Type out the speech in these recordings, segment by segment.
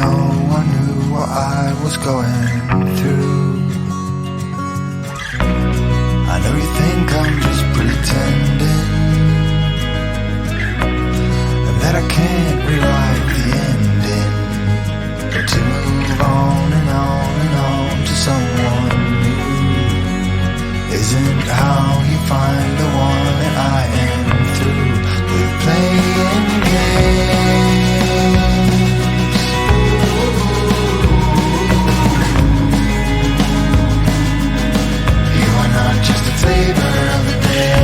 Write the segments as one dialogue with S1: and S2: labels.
S1: no one knew what I was going through. I know you think I'm just pretending, and that I can't rewrite the ending, but to move on and on and on to someone new isn't how you find the one that I am through with playing games. You are not just a flavor of the day.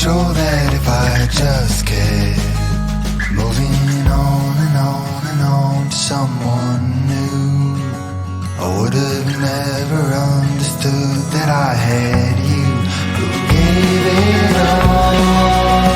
S1: sure that if I just kept moving on and on and on to someone new, I would have never understood that I had you who gave it all.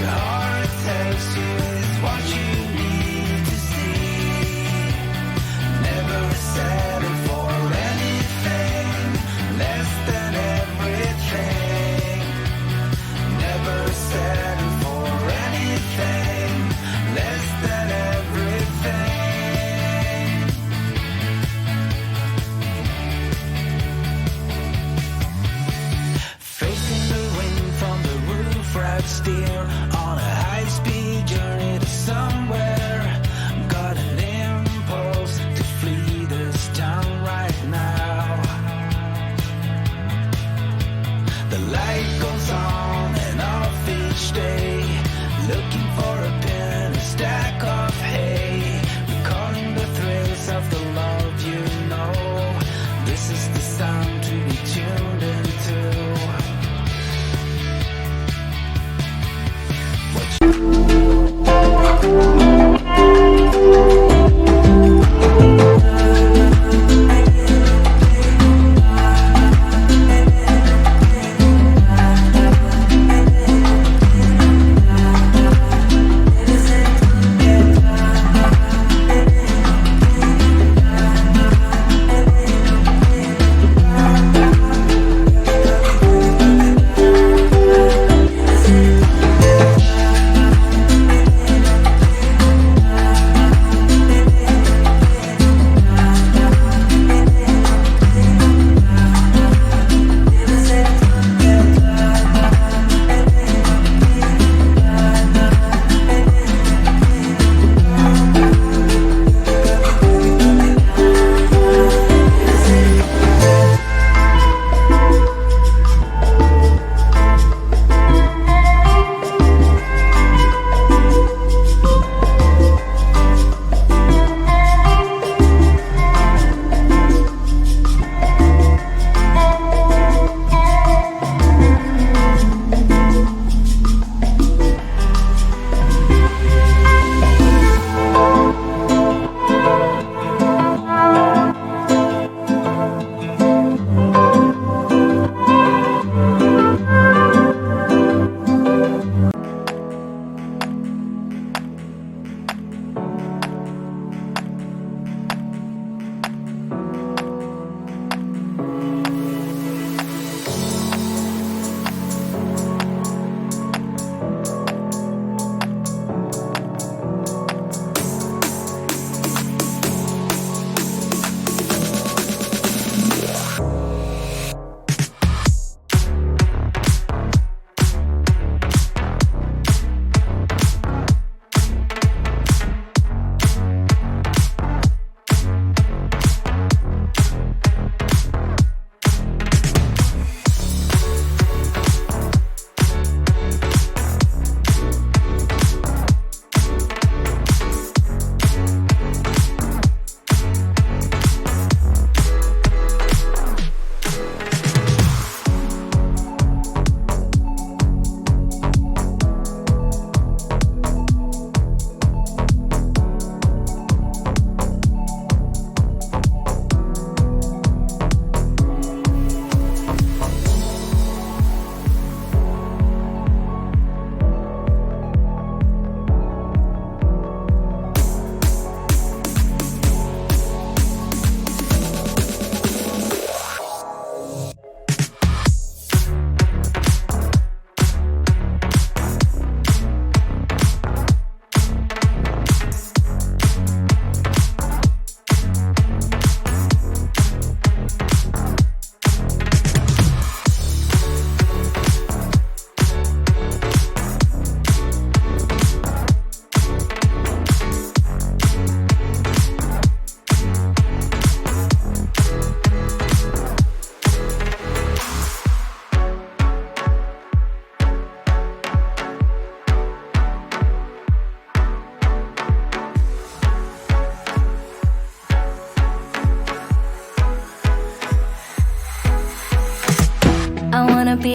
S1: your heart tells you is what you need to see. Never settle for anything less than everything. Never settle for anything less than everything. Facing the wind from the roof, right steer on a high-speed journey to somewhere. Got an impulse to flee this town right now. The light goes on and off each day, looking